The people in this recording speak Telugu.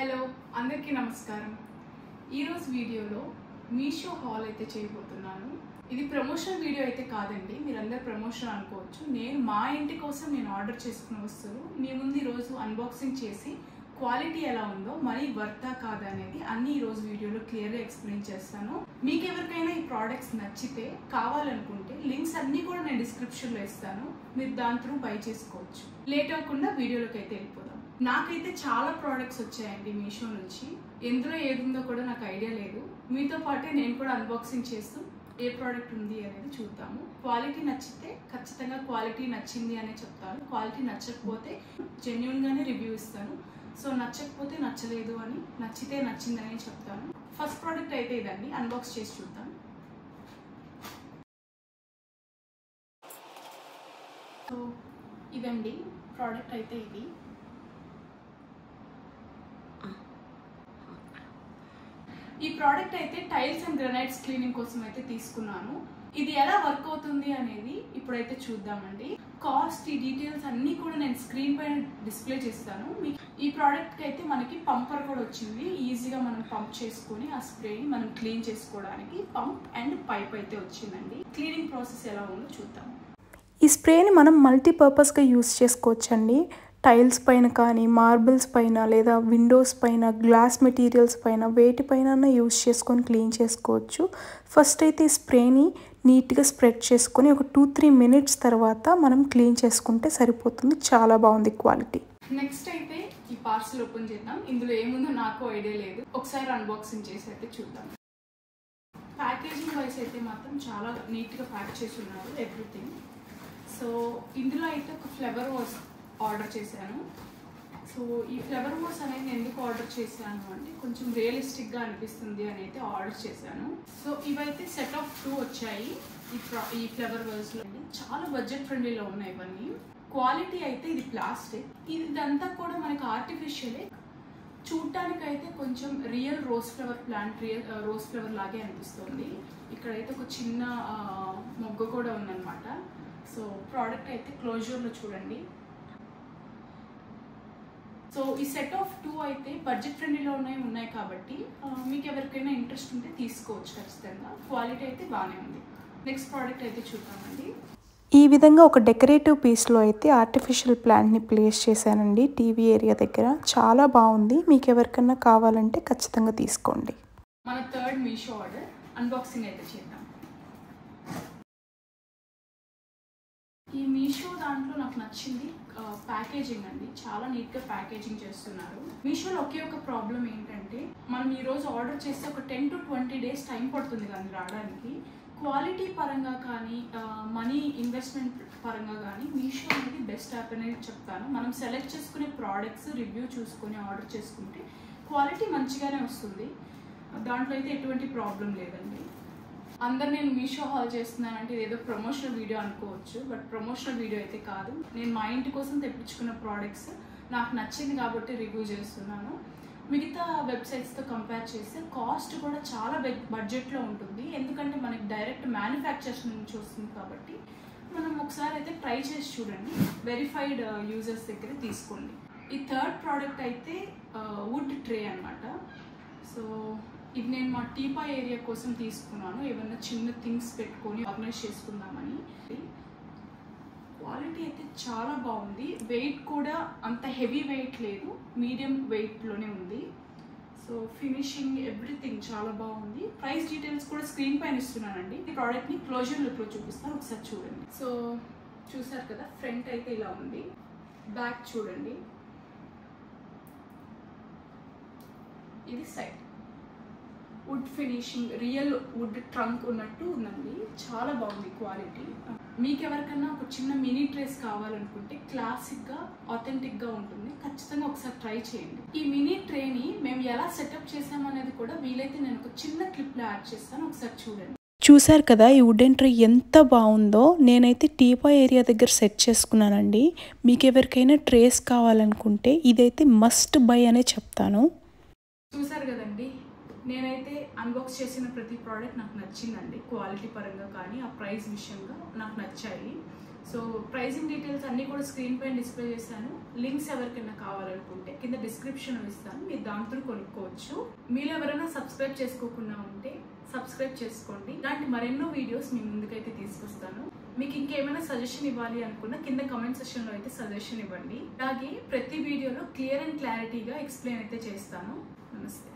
హలో అందరికీ నమస్కారం. ఈరోజు వీడియోలో మీషో హాల్ అయితే చేయబోతున్నాను. ఇది ప్రమోషన్ వీడియో అయితే కాదండి, మీరందరూ ప్రమోషన్ అనుకోవచ్చు. మా ఇంటి కోసం నేను ఆర్డర్ చేసుకున్న వస్తువులు మీ ముందు ఈరోజు అన్బాక్సింగ్ చేసి క్వాలిటీ ఎలా ఉందో మరీ వర్తా కాదా అనేది అన్ని ఈరోజు వీడియోలో క్లియర్గా ఎక్స్ప్లెయిన్ చేస్తాను. మీకు ఎవరికైనా ఈ ప్రోడక్ట్స్ నచ్చితే కావాలనుకుంటే లింక్స్ అన్నీ కూడా నేను డిస్క్రిప్షన్లో ఇస్తాను, మీరు దాని త్రూ బై చేసుకోవచ్చు. లేట్ అవ్వకుండా వీడియోలోకి అయితే వెళ్ళిపోదాం. నాకైతే చాలా ప్రోడక్ట్స్ వచ్చాయండి మీషో నుంచి. ఎందులో ఏది ఉందో కూడా నాకు ఐడియా లేదు. మీతో పాటే నేను కూడా అన్బాక్సింగ్ చేస్తూ ఏ ప్రోడక్ట్ ఉంది అనేది చూద్దాము. క్వాలిటీ నచ్చితే ఖచ్చితంగా క్వాలిటీ నచ్చింది అనే చెప్తాను. క్వాలిటీ నచ్చకపోతే జెన్యూన్గానే రివ్యూ ఇస్తాను. సో నచ్చకపోతే నచ్చలేదు అని, నచ్చితే నచ్చిందని చెప్తాను. ఫస్ట్ ప్రోడక్ట్ అయితే ఇదండి, అన్బాక్స్ చేసి చూద్దాం. సో ఇదండి ప్రోడక్ట్ అయితే ఇది. ఈ ప్రోడక్ట్ అయితే టైల్స్ అండ్ గ్రానైట్స్ క్లీనింగ్ కోసం అయితే తీసుకున్నాను. ఇది ఎలా వర్క్ అవుతుంది అనేది ఇప్పుడైతే చూద్దామండి. కాస్ట్, ఈ డీటెయిల్స్ అన్నీ కూడా నేను స్క్రీన్ పైన డిస్ప్లే చేస్తాను. ఈ ప్రోడక్ట్కి అయితే మనకి పంపర్ కూడా వచ్చింది. ఈజీగా మనం పంప్ చేసుకొని ఆ స్ప్రేని మనం క్లీన్ చేసుకోవడానికి పంప్ అండ్ పైప్ అయితే వచ్చిందండి. క్లీనింగ్ ప్రాసెస్ ఎలా ఉందో చూద్దాం. ఈ స్ప్రేని మనం మల్టీపర్పస్గా యూస్ చేసుకోవచ్చండి. టైల్స్ పైన కానీ, మార్బుల్స్ పైన, లేదా విండోస్ పైన, గ్లాస్ మెటీరియల్స్ పైన, వేటిపైన యూస్ చేసుకొని క్లీన్ చేసుకోవచ్చు. ఫస్ట్ అయితే ఈ స్ప్రేని నీట్గా స్ప్రెడ్ చేసుకొని ఒక 2-3 మినిట్స్ తర్వాత మనం క్లీన్ చేసుకుంటే సరిపోతుంది. చాలా బాగుంది క్వాలిటీ. నెక్స్ట్ అయితే ఈ పార్సల్ ఓపెన్ చేద్దాం. ఇందులో ఏముందో నాకు ఐడియా లేదు, ఒకసారి అన్బాక్సింగ్ చేసి అయితే చూద్దాం. ప్యాకేజింగ్ వైస్ అయితే మాత్రం చాలా నీట్గా ప్యాక్ చేసి ఉన్నారు ఎవ్రీథింగ్. సో ఇందులో అయితే ఒక ఫ్లవర్ వాస్ ఆర్డర్ చేశాను. సో ఈ ఫ్లవర్ వాస్ అనేది ఎందుకు ఆర్డర్ చేశాను అంటే కొంచెం రియలిస్టిక్గా అనిపిస్తుంది అని అయితే ఆర్డర్ చేశాను. సో ఇవైతే సెట్ ఆఫ్ 2 వచ్చాయి ఈ ఫ్లవర్ వాస్లో. చాలా బడ్జెట్ ఫ్రెండ్లీలో ఉన్నాయి ఇవన్నీ. క్వాలిటీ అయితే ఇది ప్లాస్టిక్, ఇదంతా కూడా మనకి ఆర్టిఫిషియలే. చూడటానికి అయితే కొంచెం real rose flower plant, rose flower లాగే అనిపిస్తుంది. ఇక్కడైతే ఒక చిన్న మొగ్గ కూడా ఉందన్నమాట. సో ప్రోడక్ట్ అయితే క్లోజర్లో చూడండి. సో ఈ సెట్ ఆఫ్ 2 అయితే బడ్జెట్ ఫ్రెండ్లీలో ఉన్నాయి కాబట్టి మీకు ఎవరికైనా ఇంట్రెస్ట్ ఉంటే తీసుకోవచ్చు ఖచ్చితంగా. క్వాలిటీ అయితే బాగానే ఉంది. నెక్స్ట్ ప్రోడక్ట్ అయితే చూద్దామండి. ఈ విధంగా ఒక డెకరేటివ్ పీస్లో అయితే ఆర్టిఫిషియల్ ప్లాంట్ని ప్లేస్ చేశానండి టీవీ ఏరియా దగ్గర. చాలా బాగుంది. మీకు ఎవరికైనా కావాలంటే ఖచ్చితంగా తీసుకోండి. మన థర్డ్ మీషో ఆర్డర్ అన్బాక్సింగ్ అయితే చేద్దాం. ఈ మీషో దాంట్లో నాకు నచ్చింది ప్యాకేజింగ్ అండి. చాలా నీట్గా ప్యాకేజింగ్ చేస్తున్నారు. మీషోలో ఒకే ఒక ప్రాబ్లం ఏంటంటే మనం ఈరోజు ఆర్డర్ చేస్తే ఒక 10 to 20 days టైం పడుతుంది కానీ రావడానికి. క్వాలిటీ పరంగా కానీ, మనీ ఇన్వెస్ట్మెంట్ పరంగా కానీ మీషో అనేది బెస్ట్ యాప్ అనేది చెప్తాను. మనం సెలెక్ట్ చేసుకునే ప్రోడక్ట్స్ రివ్యూ చూసుకొని ఆర్డర్ చేసుకుంటే క్వాలిటీ మంచిగానే వస్తుంది. దాంట్లో అయితే ఎటువంటి ప్రాబ్లం లేదండి. అందరు నేను మీషో హాల్ చేస్తున్నానంటే ఇదేదో ప్రమోషనల్ వీడియో అనుకోవచ్చు, బట్ ప్రమోషనల్ వీడియో అయితే కాదు. నేను మా ఇంటి కోసం తెప్పించుకున్న ప్రోడక్ట్స్ నాకు నచ్చింది కాబట్టి రివ్యూ చేస్తున్నాను. మిగతా వెబ్సైట్స్తో కంపేర్ చేస్తే కాస్ట్ కూడా చాలా బడ్జెట్లో ఉంటుంది. ఎందుకంటే మనకి డైరెక్ట్ మ్యానుఫ్యాక్చర్స్ నుంచి వస్తుంది కాబట్టి మనం ఒకసారి అయితే ట్రై చేసి చూడండి. వెరిఫైడ్ యూజర్స్ దగ్గర తీసుకోండి. ఈ థర్డ్ ప్రోడక్ట్ అయితే వుడ్ ట్రే అనమాట. సో ఇది నేను మా టీపా ఏరియా కోసం తీసుకున్నాను. ఏమన్నా చిన్న థింగ్స్ పెట్టుకొని ఆర్గనైజ్ చేసుకుందామని. క్వాలిటీ అయితే చాలా బాగుంది. వెయిట్ కూడా అంత హెవీ వెయిట్ లేదు, మీడియం వెయిట్లోనే ఉంది. సో ఫినిషింగ్ ఎవ్రీథింగ్ చాలా బాగుంది. ప్రైస్ డీటెయిల్స్ కూడా స్క్రీన్ పైన ఇస్తున్నానండి. ఈ ప్రోడక్ట్ని క్లోజర్ లుక్లో చూపిస్తాను, ఒకసారి చూడండి. సో చూసారు కదా, ఫ్రంట్ అయితే ఇలా ఉంది, బ్యాక్ చూడండి, ఇది side. Wood finishing, real wood trunk ఉన్నట్టు ఉందండి. చాలా బాగుంది క్వాలిటీ. మీకు ఎవరికైనా ఒక చిన్న మినీ ట్రేస్ కావాలనుకుంటే క్లాసిక్గా, ఆథెంటిక్గా ఉంటుంది. ఖచ్చితంగా ఒకసారి ట్రై చేయండి. ఈ మినీ ట్రేని మేము ఎలా సెటప్ చేసామనేది కూడా వీలైతే నేను ఒక చిన్న క్లిప్లో యాడ్ చేస్తాను, ఒకసారి చూడండి. చూసారు కదా ఈ వుడెన్ ట్రే ఎంత బాగుందో. నేనైతే టీపా ఏరియా దగ్గర సెట్ చేసుకున్నానండి. మీకు ఎవరికైనా ట్రేస్ కావాలనుకుంటే ఇదైతే మస్ట్ బై అనే చెప్తాను. చూసారు కదండి, నేనైతే అన్బాక్స్ చేసిన ప్రతి ప్రోడక్ట్ నాకు నచ్చిందండి. క్వాలిటీ పరంగా కానీ, ఆ ప్రైస్ విషయంగా నాకు నచ్చాయి. సో ప్రైజింగ్ డీటెయిల్స్ అన్నీ కూడా స్క్రీన్ పైన డిస్ప్లే చేశాను. లింక్స్ ఎవరికైనా కావాలనుకుంటే కింద డిస్క్రిప్షన్ ఇస్తాను, మీరు దాంతో కొనుక్కోవచ్చు. మీరు ఎవరైనా సబ్స్క్రైబ్ చేసుకోకుండా ఉంటే సబ్స్క్రైబ్ చేసుకోండి. ఇలాంటి మరెన్నో వీడియోస్ మీ ముందుకైతే తీసుకొస్తాను. మీకు ఇంకేమైనా సజెషన్ ఇవ్వాలి అనుకున్నా కింద కామెంట్ సెక్షన్ లో అయితే సజెషన్ ఇవ్వండి. అలాగే ప్రతి వీడియోలో క్లియర్ అండ్ క్లారిటీగా ఎక్స్ప్లెయిన్ అయితే చేస్తాను. నమస్తే.